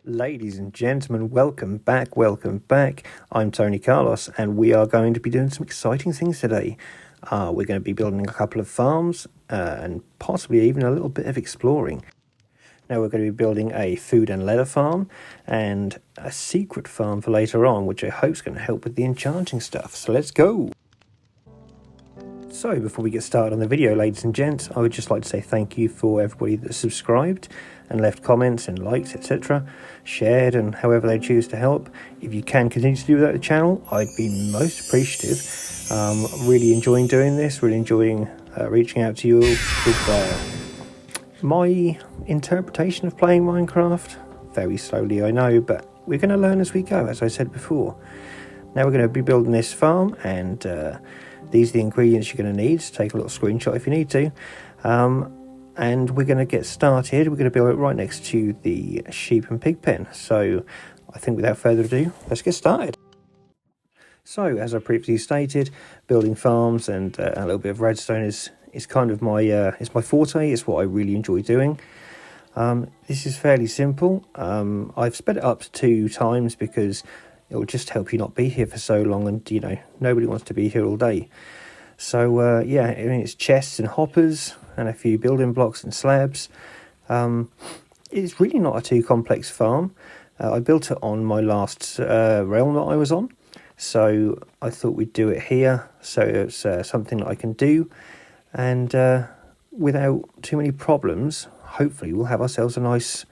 Ladies and gentlemen, welcome back. I'm Tony Carlos, and we are going to be doing some exciting things today. We're going to be building a couple of farms and possibly even a little bit of exploring. Now we're going to be building a food and leather farm and a secret farm for later on, which I hope is going to help with the enchanting stuff. So let's go! So before we get started on the video, ladies and gents, I would just like to say thank you for everybody that subscribed and left comments and likes, etc., shared, and however they choose to help. If you can continue to do that with the channel, I'd be most appreciative. Really enjoying doing this, really enjoying reaching out to you with my interpretation of playing Minecraft. Very slowly, I know, but we're going to learn as we go, as I said before. Now we're going to be building this farm, and these are the ingredients you're going to need. So take a little screenshot if you need to. And we're going to get started. We're going to build it right next to the sheep and pig pen. So I think without further ado, let's get started. So as I previously stated, building farms and a little bit of redstone is kind of my forte. It's what I really enjoy doing. This is fairly simple. I've sped it up to 2 times because it will just help you not be here for so long, and you know, nobody wants to be here all day. So yeah, I mean, it's chests and hoppers and a few building blocks and slabs. It's really not a too complex farm. I built it on my last realm that I was on, so I thought we'd do it here, so it's something that I can do, and without too many problems, hopefully we'll have ourselves a nice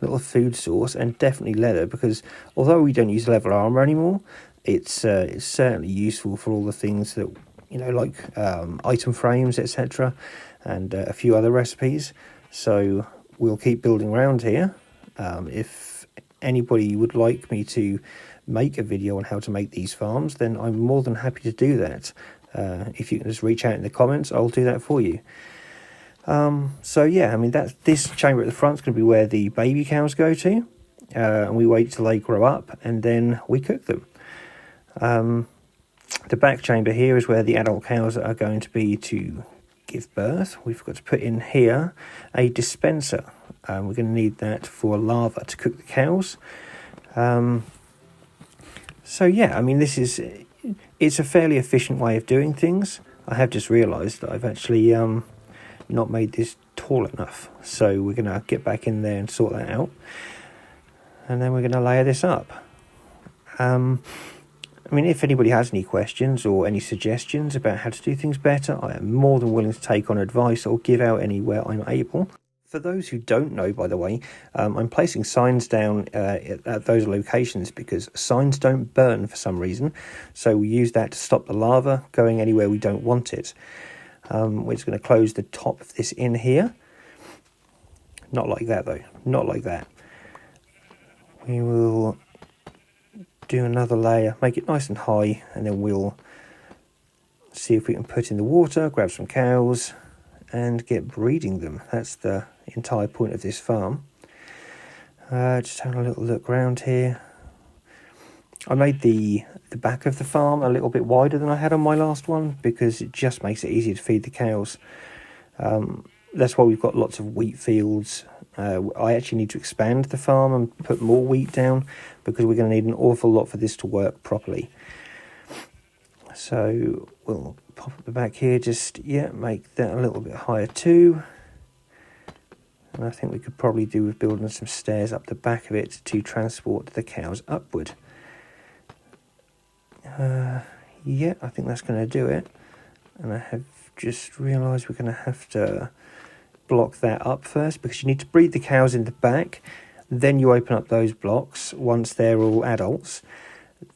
little food source, and definitely leather, because although we don't use leather armor anymore, it's certainly useful for all the things that, you know, like item frames, etc., and a few other recipes. So we'll keep building around here. If anybody would like me to make a video on how to make these farms, then I'm more than happy to do that. If you can just reach out in the comments, I'll do that for you. So yeah, I mean, this chamber at the front is going to be where the baby cows go to, and we wait till they grow up and then we cook them. The back chamber here is where the adult cows are going to be to give birth. We've got to put in here a dispenser. We're going to need that for lava to cook the cows. So yeah, I mean, it's a fairly efficient way of doing things. I have just realised that I've actually not made this tall enough, so we're going to get back in there and sort that out, and then we're going to layer this up. I mean, if anybody has any questions or any suggestions about how to do things better, I am more than willing to take on advice or give out anywhere I'm able. For those who don't know, by the way, I'm placing signs down at those locations because signs don't burn for some reason, so we use that to stop the lava going anywhere we don't want it. We're just going to close the top of this in here. Not like that though, not like that. We will do another layer, make it nice and high, and then we'll see if we can put in the water, grab some cows and get breeding them. That's the entire point of this farm. Just having a little look around here. I made the back of the farm a little bit wider than I had on my last one because it just makes it easier to feed the cows. That's why we've got lots of wheat fields. I actually need to expand the farm and put more wheat down because we're going to need an awful lot for this to work properly. So we'll pop up the back here, just, yeah, make that a little bit higher too. And I think we could probably do with building some stairs up the back of it to transport the cows upward. Yeah, I think that's going to do it. And I have just realised we're going to have to block that up first because you need to breed the cows in the back. Then you open up those blocks once they're all adults.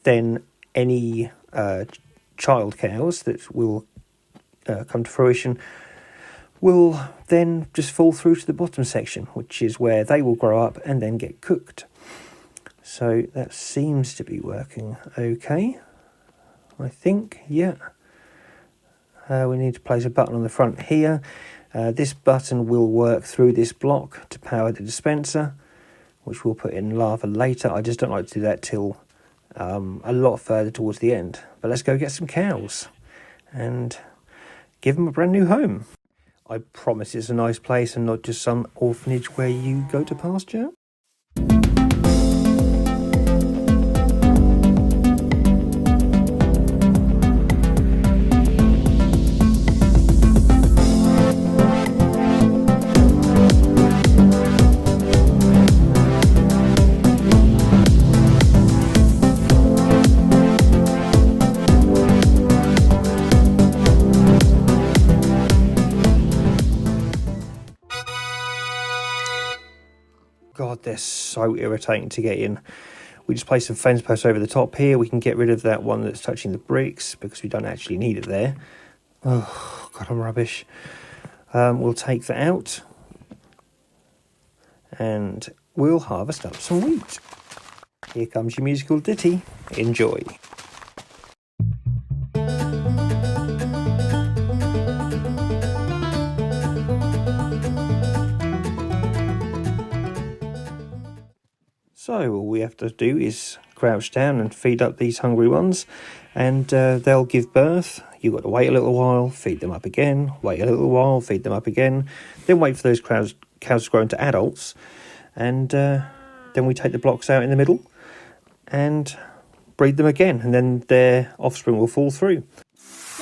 Then any child cows that will come to fruition will then just fall through to the bottom section, which is where they will grow up and then get cooked. So that seems to be working okay, I think. Yeah. We need to place a button on the front here. This button will work through this block to power the dispenser, which we'll put in lava later. I just don't like to do that till a lot further towards the end. But let's go get some cows and give them a brand new home. I promise it's a nice place and not just some orphanage where you go to pasture. God, they're so irritating to get in. We just place some fence posts over the top here. We can get rid of that one that's touching the bricks because we don't actually need it there. Oh, God, I'm rubbish. We'll take that out and we'll harvest up some wheat. Here comes your musical ditty. Enjoy. So all we have to do is crouch down and feed up these hungry ones, and they'll give birth. You've got to wait a little while, feed them up again, wait a little while, feed them up again, then wait for those cows to grow into adults, and then we take the blocks out in the middle and breed them again, and then their offspring will fall through.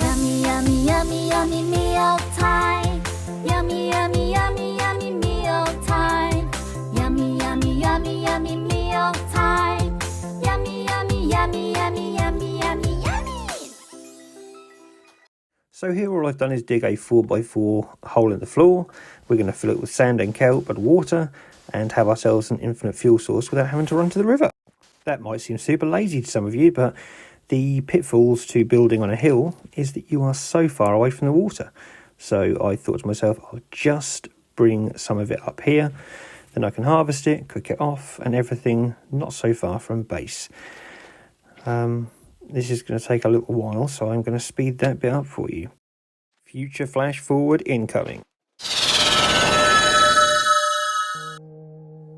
Yummy, yummy, yummy, yummy meal time. Yummy, yummy, yummy, yummy meal time. Yummy, yummy, yummy, yummy meal time. Yummy, yummy, yummy, yummy, yummy, yummy, yummy. So here all I've done is dig a 4x4 hole in the floor. We're going to fill it with sand and kelp and water and have ourselves an infinite fuel source without having to run to the river. That might seem super lazy to some of you, but the pitfalls to building on a hill is that you are so far away from the water. So I thought to myself, I'll just bring some of it up here, then I can harvest it, cook it off, and everything not so far from base. This is going to take a little while, so I'm going to speed that bit up for you. Future flash forward incoming.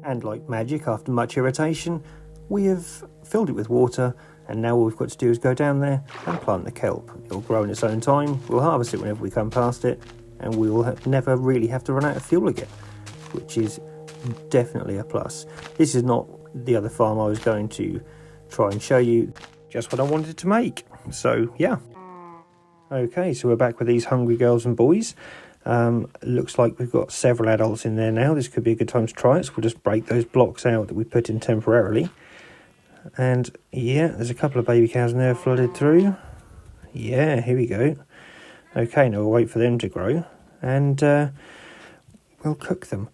And like magic, after much irritation, we have filled it with water, and now all we've got to do is go down there and plant the kelp. It'll grow in its own time, we'll harvest it whenever we come past it, and we will never really have to run out of fuel again, which is definitely a plus. This is not the other farm I was going to try and show you, just what I wanted to make. So yeah. Okay, so we're back with these hungry girls and boys. Looks like we've got several adults in there now. This could be a good time to try it, so we'll just break those blocks out that we put in temporarily. And yeah, there's a couple of baby cows in there flooded through. Yeah, here we go. Okay, now we'll wait for them to grow, and we'll cook them.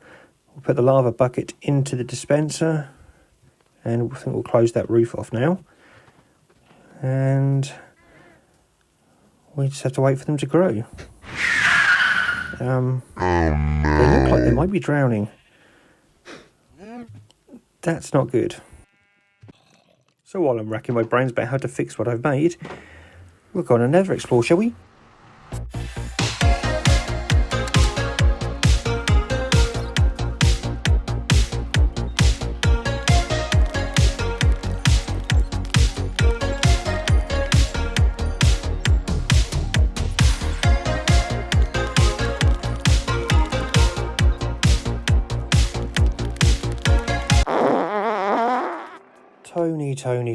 We'll put the lava bucket into the dispenser, and I think we'll close that roof off now. And we just have to wait for them to grow. They look like they might be drowning. That's not good. So while I'm racking my brains about how to fix what I've made, we'll go on another explore, shall we?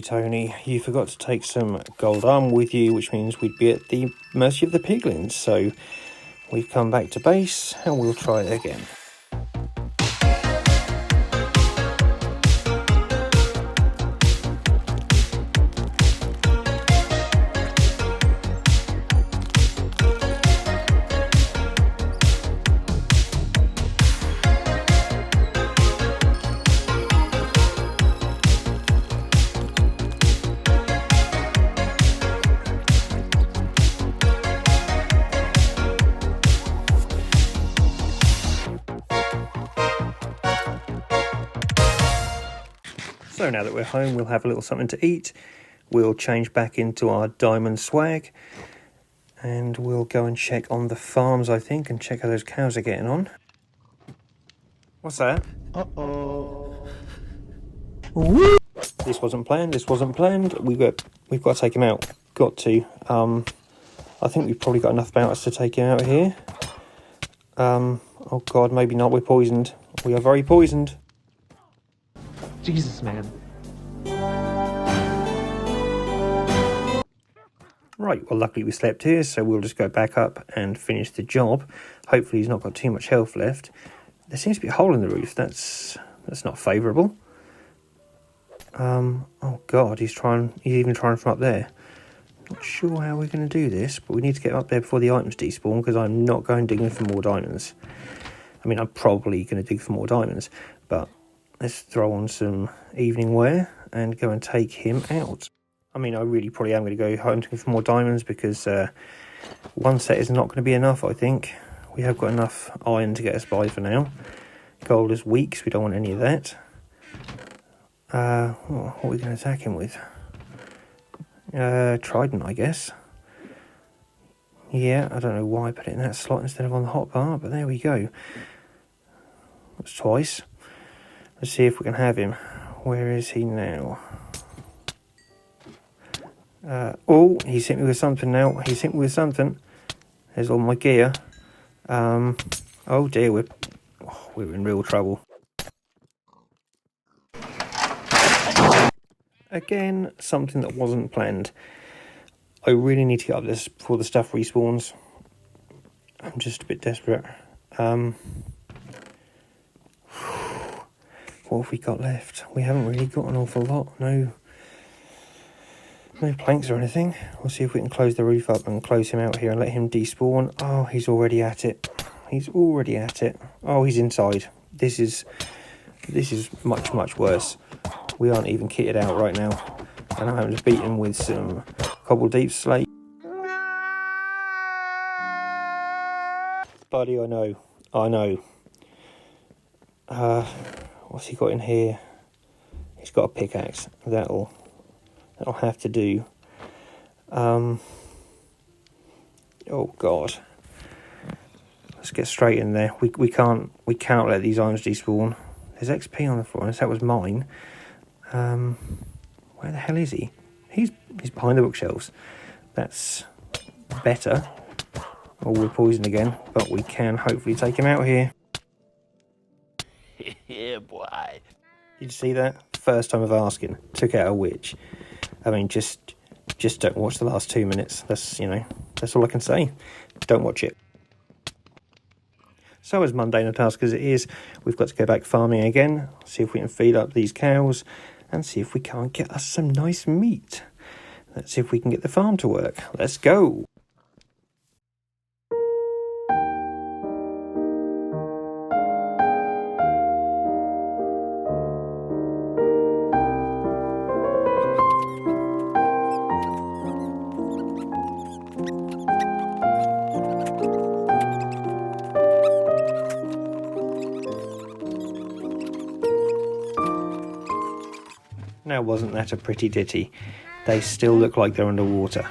Tony, you forgot to take some gold armor with you, which means we'd be at the mercy of the piglins. So we've come back to base and we'll try it again. So now that we're home, we'll have a little something to eat. We'll change back into our diamond swag. And we'll go and check on the farms, I think, and check how those cows are getting on. What's that? Uh-oh. Woo! This wasn't planned. We've got to take him out. Got to. I think we've probably got enough about us to take him out here. Oh God, maybe not. We're poisoned. We are very poisoned. Jesus, man. Right, well luckily we slept here, so we'll just go back up and finish the job. Hopefully he's not got too much health left. There seems to be a hole in the roof. That's not favourable. Oh God, he's even trying from up there. Not sure how we're going to do this, but we need to get up there before the items despawn, because I'm not going digging for more diamonds. I mean, I'm probably going to dig for more diamonds, but let's throw on some evening wear and go and take him out. I mean, I really probably am going to go hunting for more diamonds because one set is not going to be enough, I think. We have got enough iron to get us by for now. Gold is weak, so we don't want any of that. What are we going to attack him with? Trident, I guess. Yeah, I don't know why I put it in that slot instead of on the hotbar, but there we go. That's twice. Let's see if we can have him. Where is he now? Oh, he's hit me with something now. He's hit me with something. There's all my gear. Oh dear, we're in real trouble. Again, something that wasn't planned. I really need to get up this before the stuff respawns. I'm just a bit desperate. What have we got left? We haven't really got an awful lot. No planks or anything. We'll see if we can close the roof up and close him out here and let him despawn. Oh, he's already at it. He's already at it. Oh, he's inside. This is much, much worse. We aren't even kitted out right now. And I'm having to beat him with some cobble deep slate. Buddy, I know. What's he got in here? He's got a pickaxe. That'll have to do. Oh god. Let's get straight in there. We can't let these irons despawn. There's XP on the floor, unless that was mine. Where the hell is he? He's behind the bookshelves. That's better. Oh, we're poisoned again, but we can hopefully take him out here. Yeah, boy. Did you see that? First time of asking. Took out a witch. I mean, just don't watch the last 2 minutes. That's all I can say. Don't watch it. So as mundane a task as it is, we've got to go back farming again, see if we can feed up these cows, and see if we can't get us some nice meat. Let's see if we can get the farm to work. Let's go! Now, wasn't that a pretty ditty? They still look like they're underwater.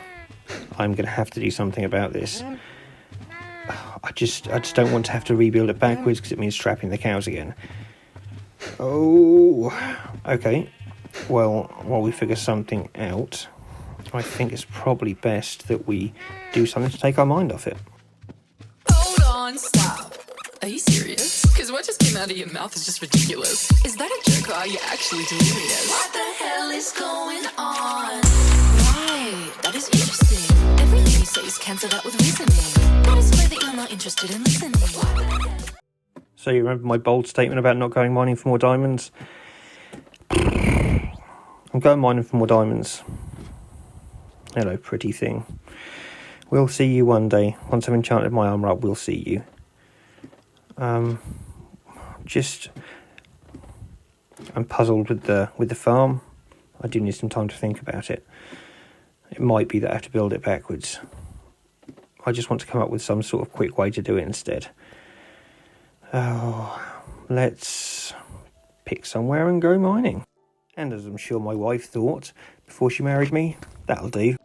I'm going to have to do something about this. I just don't want to have to rebuild it backwards because it means trapping the cows again. Oh, okay. Well, while we figure something out, I think it's probably best that we do something to take our mind off it. Hold on, stop. Are you serious? Because what just came out of your mouth is just ridiculous. Is that a joke or are you actually delirious? What the hell is going on? Right, that is interesting. Everything you say is cancelled out with reasoning. That is clear that you're not interested in listening. So you remember my bold statement about not going mining for more diamonds? I'm going mining for more diamonds. Hello, pretty thing. We'll see you one day. Once I've enchanted my armour up, we'll see you. I'm puzzled with the farm. I do need some time to think about it. It might be that I have to build it backwards. I just want to come up with some sort of quick way to do it instead. Oh, let's pick somewhere and go mining. And as I'm sure my wife thought before she married me, that'll do.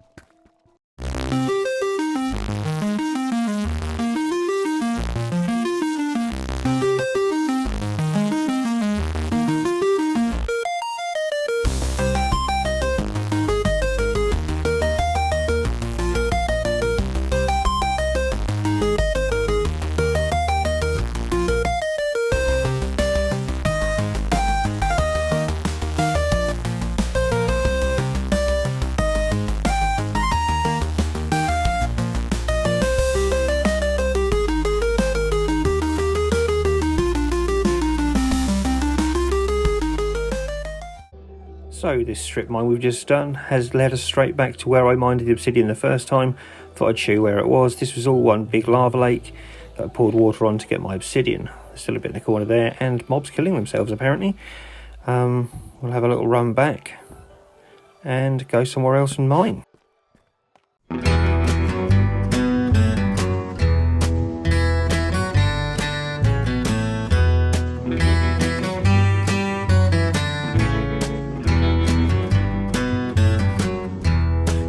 So this strip mine we've just done has led us straight back to where I mined the obsidian the first time. Thought I'd show you where it was. This was all one big lava lake that I poured water on to get my obsidian. There's still a bit in the corner there, and mobs killing themselves apparently. we'll have a little run back and go somewhere else and mine.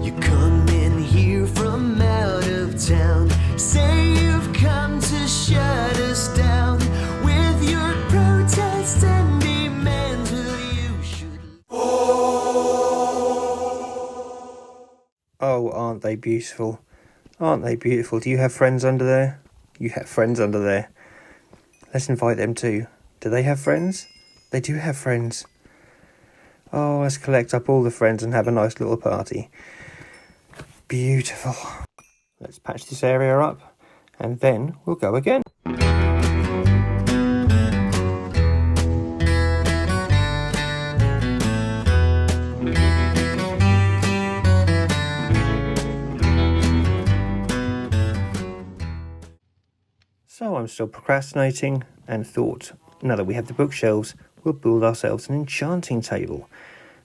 You come in here from out of town, say you've come to shut us down with your protests and demands. Well, you should. Oh, aren't they beautiful? Aren't they beautiful? Do you have friends under there? You have friends under there. Let's invite them too. Do they have friends? They do have friends. Oh, let's collect up all the friends and have a nice little party. Beautiful. Let's patch this area up and then we'll go again. So I'm still procrastinating and thought, now that we have the bookshelves, we'll build ourselves an enchanting table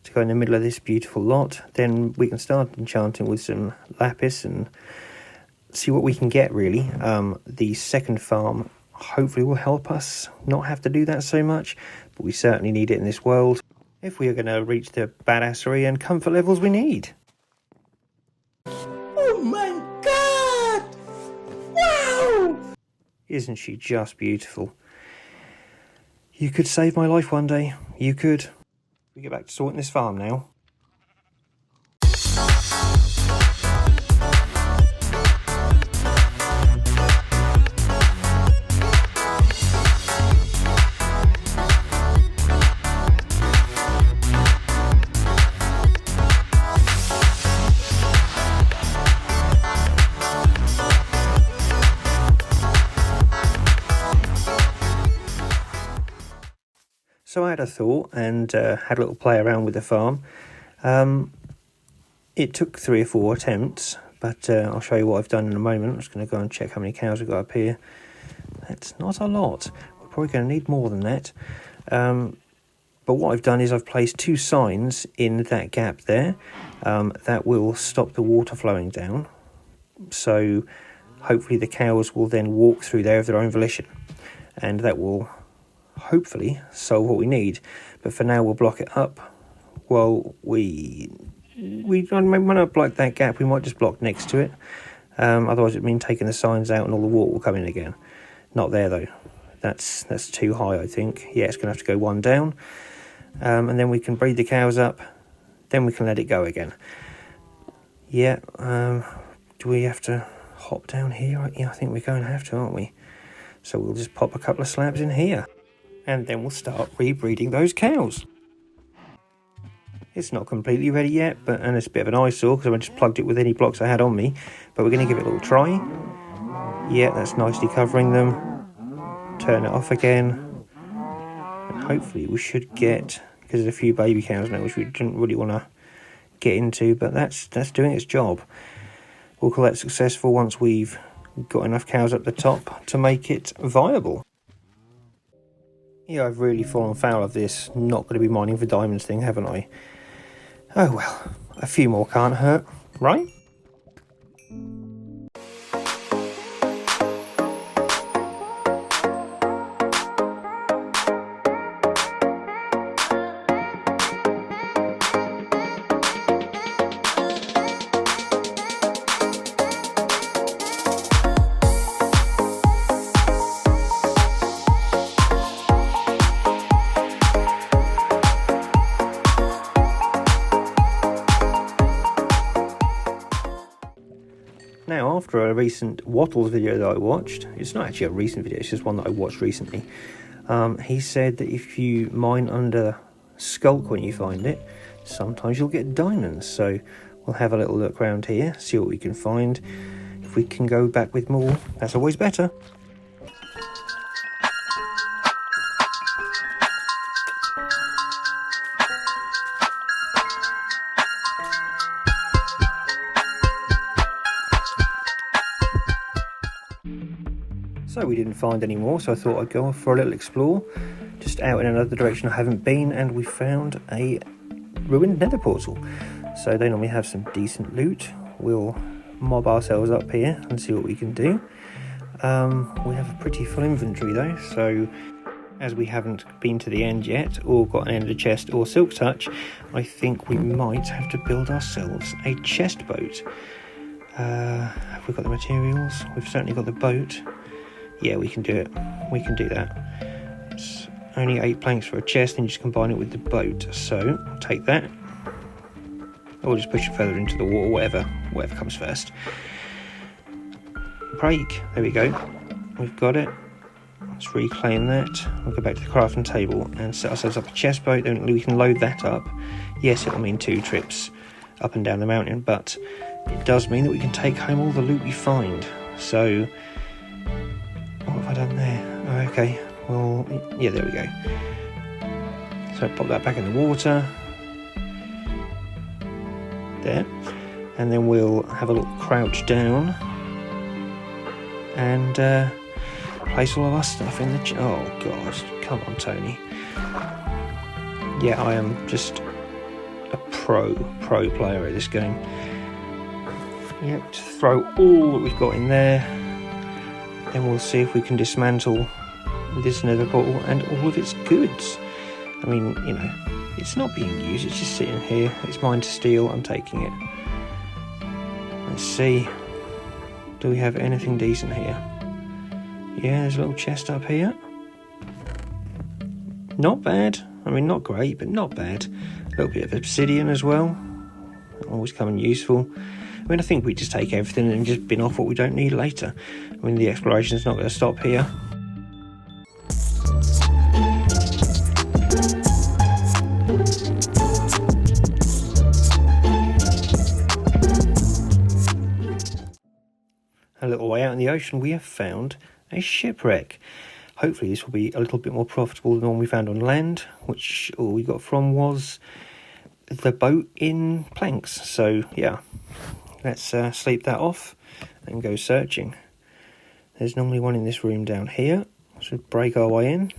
to go in the middle of this beautiful lot. Then we can start enchanting with some lapis and see what we can get, really. The second farm hopefully will help us not have to do that so much, but we certainly need it in this world if we are going to reach the badassery and comfort levels we need. Oh my god! Wow! Isn't she just beautiful? You could save my life one day. You could. We get back to sorting this farm now. So I had a thought and had a little play around with the farm. It took 3 or 4 attempts, but I'll show you what I've done in a moment. I'm just going to go and check how many cows we've got up here. That's not a lot. We're probably going to need more than that. But what I've done is I've placed 2 signs in that gap there that will stop the water flowing down. So hopefully the cows will then walk through there of their own volition, and that will hopefully solve what we need. But for now we'll block it up. Well, we might not block that gap, we might just block next to it. Otherwise it would mean taking the signs out and all the water will come in again. Not there though, that's too high, I think. Yeah, it's going to have to go 1 down, and then we can breed the cows up, then we can let it go again. Yeah, do we have to hop down here? Yeah, I think we're going to have to, aren't we? So we'll just pop a couple of slabs in here, and then we'll start rebreeding those cows. It's not completely ready yet, and it's a bit of an eyesore because I just plugged it with any blocks I had on me, but we're going to give it a little try. Yeah, that's nicely covering them. Turn it off again, and hopefully we should get, because there's a few baby cows now which we didn't really want to get into, but that's doing its job. We'll call that successful once we've got enough cows up the top to make it viable. Yeah, I've really fallen foul of this not going to be mining for diamonds thing, haven't I? Oh well, a few more can't hurt, right? Now, after a recent Wattles video that I watched, it's not actually a recent video, it's just one that I watched recently, he said that if you mine under Skulk when you find it, sometimes you'll get diamonds. So we'll have a little look around here, see what we can find. If we can go back with more, that's always better. So we didn't find any more, so I thought I'd go off for a little explore just out in another direction I haven't been, and we found a ruined nether portal. So they normally have some decent loot. We'll mob ourselves up here and see what we can do. We have a pretty full inventory though, so as we haven't been to the end yet or got an ender chest or silk touch, I think we might have to build ourselves a chest boat. Have we got the materials? We've certainly got the boat. Yeah, we can do it. We can do that. It's only 8 planks for a chest, and you just combine it with the boat. So I'll take that, or just push it further into the water, whatever comes first. Break. There we go. We've got it. Let's reclaim that. We'll go back to the crafting table and set ourselves up a chest boat. Then we can load that up. Yes, it'll mean 2 trips up and down the mountain, but it does mean that we can take home all the loot we find. So what have I done there? Oh, okay. Well, yeah, there we go. So pop that back in the water. There. And then we'll have a little crouch down and place all of our stuff in the... Oh, God. Come on, Tony. Yeah, I am just a pro player at this game. Yep, just throw all that we've got in there. Then we'll see if we can dismantle this nether portal and all of its goods. I mean, you know, it's not being used. It's just sitting here. It's mine to steal. I'm taking it. Let's see. Do we have anything decent here? Yeah, there's a little chest up here. Not bad. I mean, not great, but not bad. A little bit of obsidian as well. Always coming useful. I mean, I think we just take everything and just bin off what we don't need later. I mean, the exploration's not going to stop here. A little way out in the ocean, we have found a shipwreck. Hopefully this will be a little bit more profitable than the one we found on land, which all we got from was the boat in planks. So yeah, let's sleep that off and go searching. There's normally one in this room down here, so break our way in.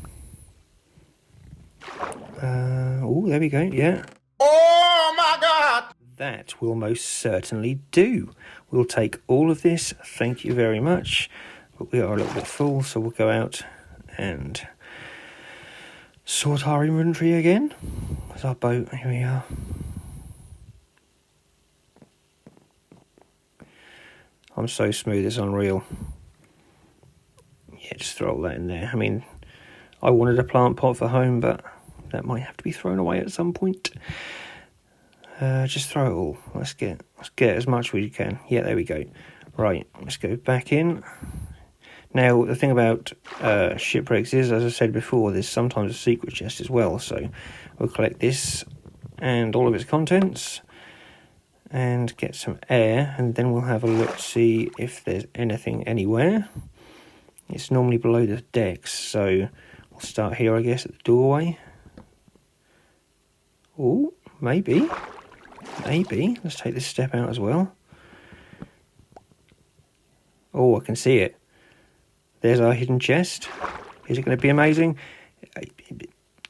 Oh, there we go. Yeah. Oh my God! That will most certainly do. We'll take all of this, thank you very much, but we are a little bit full, so we'll go out and sort our inventory again. There's our boat, here we are. I'm so smooth, it's unreal. Yeah, just throw all that in there. I mean, I wanted a plant pot for home, but that might have to be thrown away at some point. Just throw it all. Let's get as much as we can. Yeah, there we go. Right, let's go back in. Now, the thing about shipwrecks is, as I said before, there's sometimes a secret chest as well. So we'll collect this and all of its contents and get some air, and then we'll have a look, see if there's anything anywhere. It's normally below the decks, so we'll start here, I guess, at the doorway. Oh, maybe. Let's take this step out as well. Oh, I can see it. There's our hidden chest. Is it going to be amazing?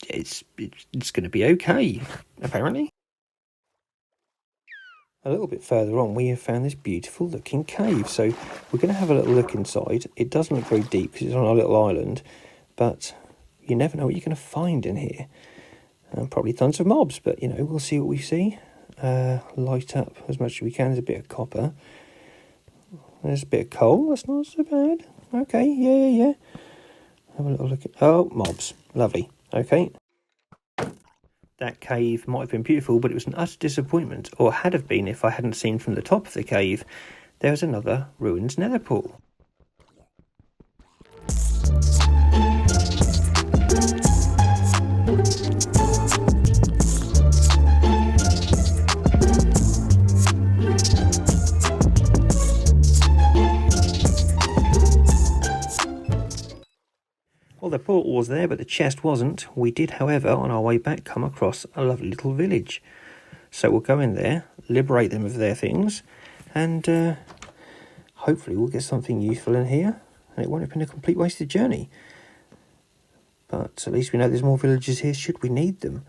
It's going to be okay, apparently. A little bit further on, we have found this beautiful looking cave. So we're going to have a little look inside. It doesn't look very deep because it's on our little island, but you never know what you're going to find in here. Probably tons of mobs, but you know, we'll see what we see. Light up as much as we can. There's a bit of copper. There's a bit of coal. That's not so bad. Okay, yeah. Have a little look at... Oh, mobs. Lovely. Okay. That cave might have been beautiful, but it was an utter disappointment, or had have been if I hadn't seen from the top of the cave there was another ruined nether portal. Well, the portal was there, but the chest wasn't. We did, however, on our way back, come across a lovely little village. So we'll go in there, liberate them of their things, and hopefully we'll get something useful in here, and it won't have been a complete wasted journey. But at least we know there's more villagers here should we need them.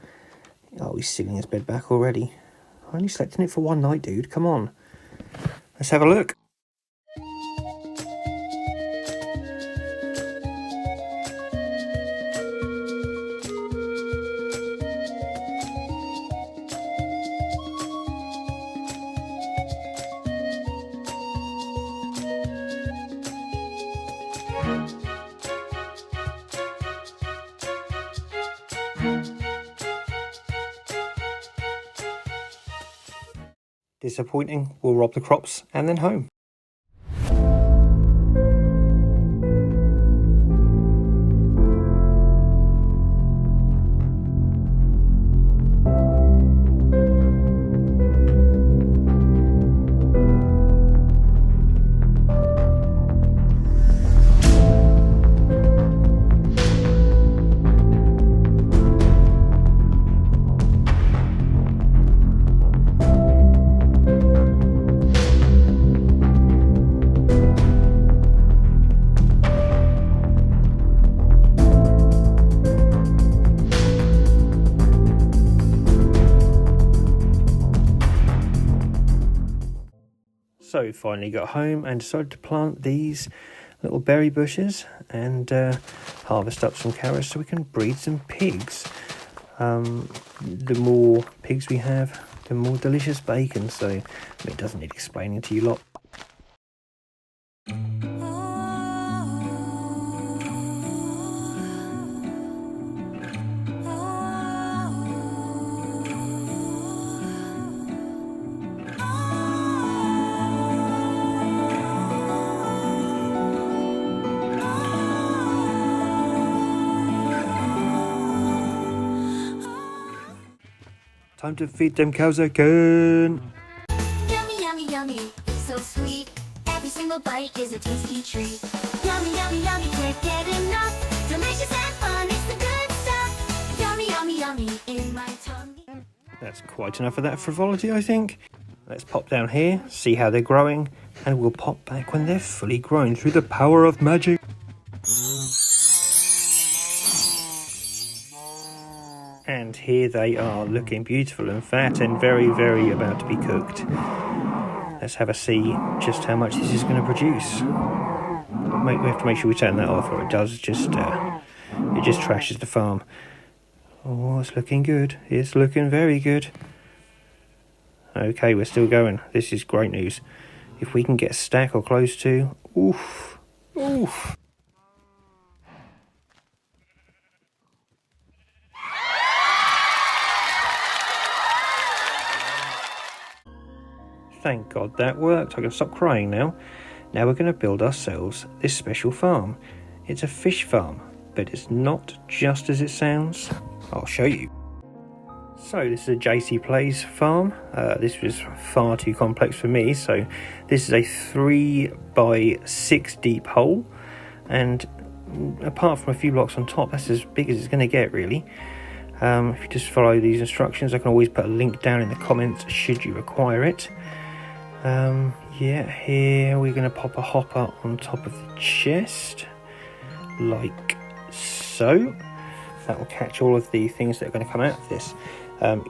Oh, he's sealing his bed back already. I only slept in it for one night, dude. Come on. Let's have a look. Disappointing. We'll rob the crops and then home. So finally got home and decided to plant these little berry bushes and harvest up some carrots so we can breed some pigs. The more pigs we have, the more delicious bacon, so it doesn't need explaining to you lot. Time to feed them cows again. Yummy, yummy, yummy, so sweet. Every single bite is a tasty treat. Yummy, yummy, yummy, can't get enough. Delicious and fun, it's the good stuff. Yummy, yummy, yummy, in my tummy. That's quite enough of that frivolity, I think. Let's pop down here, see how they're growing, and we'll pop back when they're fully grown through the power of magic. And here they are, looking beautiful and fat and very, very about to be cooked. Let's have a see just how much this is going to produce. We have to make sure we turn that off, or it does just it just trashes the farm. Oh, it's looking good. It's looking very good. Okay, we're still going. This is great news. If we can get a stack or close to, oof, oof. Thank God that worked. I can stop crying now. Now we're going to build ourselves this special farm. It's a fish farm, but it's not just as it sounds. I'll show you. So this is a JC Plays farm. This was far too complex for me, so this is a 3x6 deep hole, and apart from a few blocks on top, that's as big as it's going to get, really. If you just follow these instructions, I can always put a link down in the comments should you require it. Yeah, here we're going to pop a hopper on top of the chest, like so. That will catch all of the things that are going to come out of this.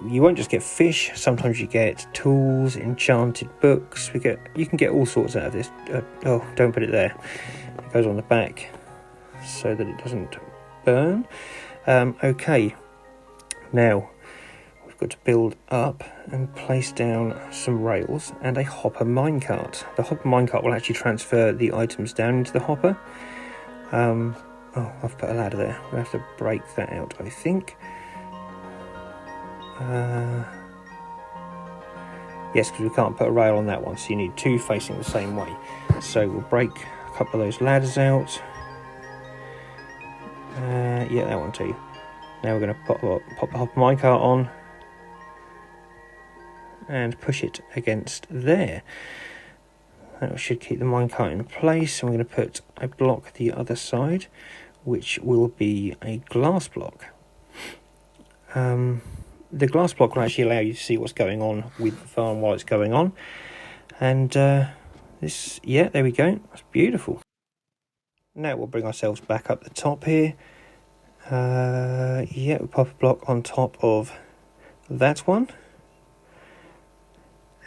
You won't just get fish, sometimes you get tools, enchanted books. You can get all sorts out of this. Oh, don't put it there. It goes on the back so that it doesn't burn. Okay, now we've got to build up and place down some rails and a hopper minecart. The hopper minecart will actually transfer the items down into the hopper. Oh, I've put a ladder there. We'll have to break that out, I think. Yes, because we can't put a rail on that one, so you need two facing the same way. So we'll break a couple of those ladders out. Yeah, that one too. Now we're going to pop the hopper minecart on and push it against there. That should keep the minecart in place. And we're going to put a block the other side, which will be a glass block. The glass block will actually allow you to see what's going on with the farm while it's going on. And this, yeah, there we go. That's beautiful. Now we'll bring ourselves back up the top here. Yeah, we'll pop a block on top of that one.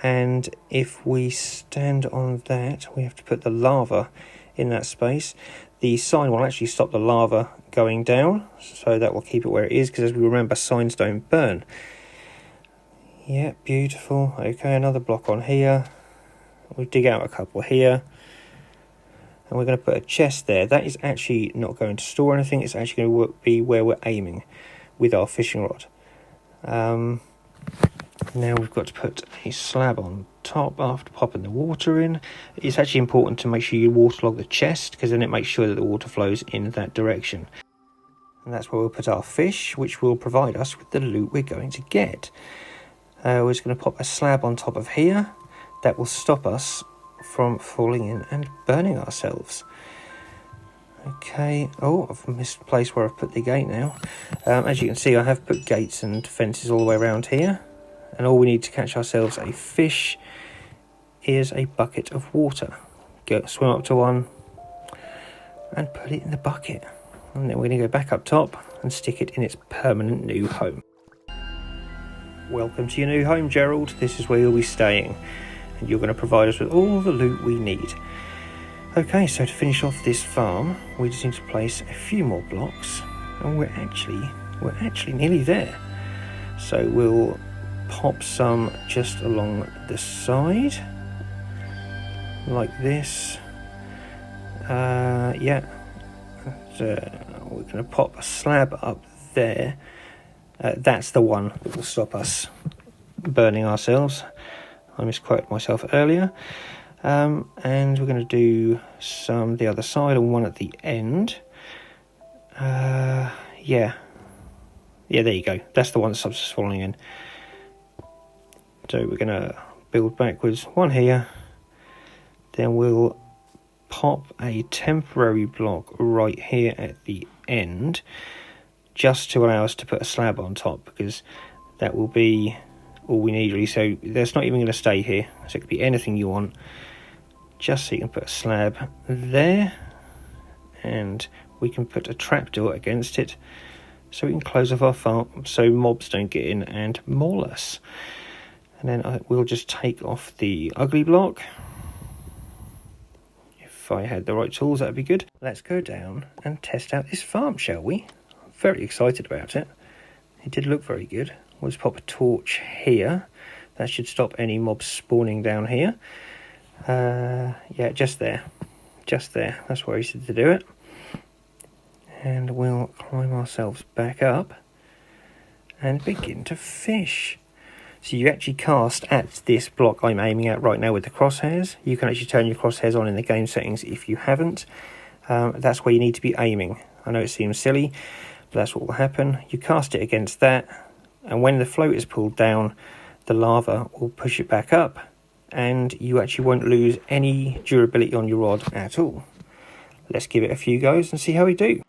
And if we stand on that, we have to put the lava in that space. The sign will actually stop the lava going down, so that will keep it where it is, because as we remember, signs don't burn. Yeah, beautiful. Okay, another block on here. We'll dig out a couple here. And we're going to put a chest there. That is actually not going to store anything. It's actually going to be where we're aiming with our fishing rod. Now we've got to put a slab on top after popping the water in. It's actually important to make sure you waterlog the chest, because then it makes sure that the water flows in that direction. And that's where we'll put our fish, which will provide us with the loot we're going to get. We're just going to pop a slab on top of here. That will stop us from falling in and burning ourselves. Okay, oh, I've misplaced where I've put the gate now. As you can see, I have put gates and fences all the way around here. And all we need to catch ourselves a fish is a bucket of water. Swim up to one and put it in the bucket. And then we're going to go back up top and stick it in its permanent new home. Welcome to your new home, Gerald. This is where you'll be staying. And you're going to provide us with all the loot we need. Okay, so to finish off this farm, we just need to place a few more blocks. And we're actually nearly there. So we'll pop some just along the side like this. Yeah, we're going to pop a slab up there. That's the one that will stop us burning ourselves. I misquoted myself earlier. And we're going to do some the other side and one at the end. Yeah, there you go. That's the one that stops us falling in. So we're going to build backwards, one here, then we'll pop a temporary block right here at the end, just to allow us to put a slab on top, because that will be all we need really. So that's not even going to stay here, so it could be anything you want, just so you can put a slab there, and we can put a trapdoor against it, so we can close off our farm so mobs don't get in and maul us. And then we'll just take off the ugly block. If I had the right tools, that'd be good. Let's go down and test out this farm, shall we? I'm very excited about it. It did look very good. We'll just pop a torch here. That should stop any mobs spawning down here. Yeah, just there. Just there. That's where he said to do it. And we'll climb ourselves back up and begin to fish. So you actually cast at this block I'm aiming at right now with the crosshairs. You can actually turn your crosshairs on in the game settings if you haven't. That's where you need to be aiming. I know it seems silly, but that's what will happen. You cast it against that, and when the float is pulled down, the lava will push it back up, and you actually won't lose any durability on your rod at all. Let's give it a few goes and see how we do.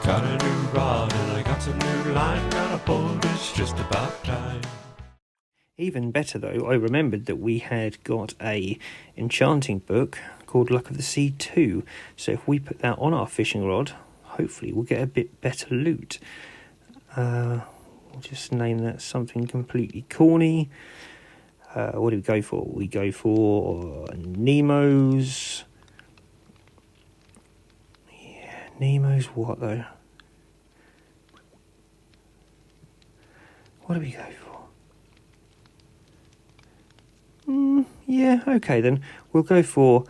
Got a new rod and I got some new line. Got a boat, it's just about time. Even better though, I remembered that we had got a enchanting book called Luck of the Sea 2. So if we put that on our fishing rod, hopefully we'll get a bit better loot. We'll just name that something completely corny. What do we go for? We go for Nemo's. Yeah, Nemo's what though? What do we go for? Yeah, okay then. We'll go for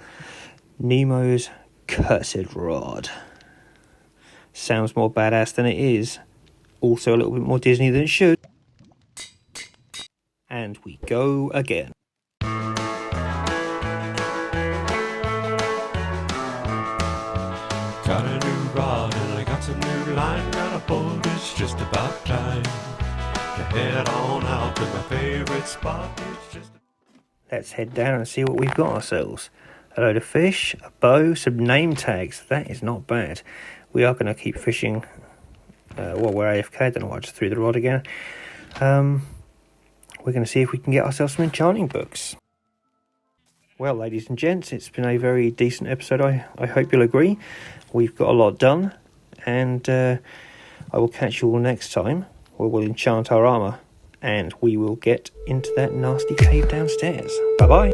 Nemo's Cursed Rod. Sounds more badass than it is. Also a little bit more Disney than it should. And we go again. Got a new rod and I got some new line. Got a boat, it's just about time to head on out to my favorite spot. It's just Let's head down and see what we've got ourselves. A load of fish, a bow, some name tags. That is not bad. We are going to keep fishing while we're AFK. I don't know why I just threw the rod again. We're going to see if we can get ourselves some enchanting books. Well, ladies and gents, it's been a very decent episode. I hope you'll agree. We've got a lot done, and I will catch you all next time, where we'll enchant our armour, and we will get into that nasty cave downstairs. Bye-bye.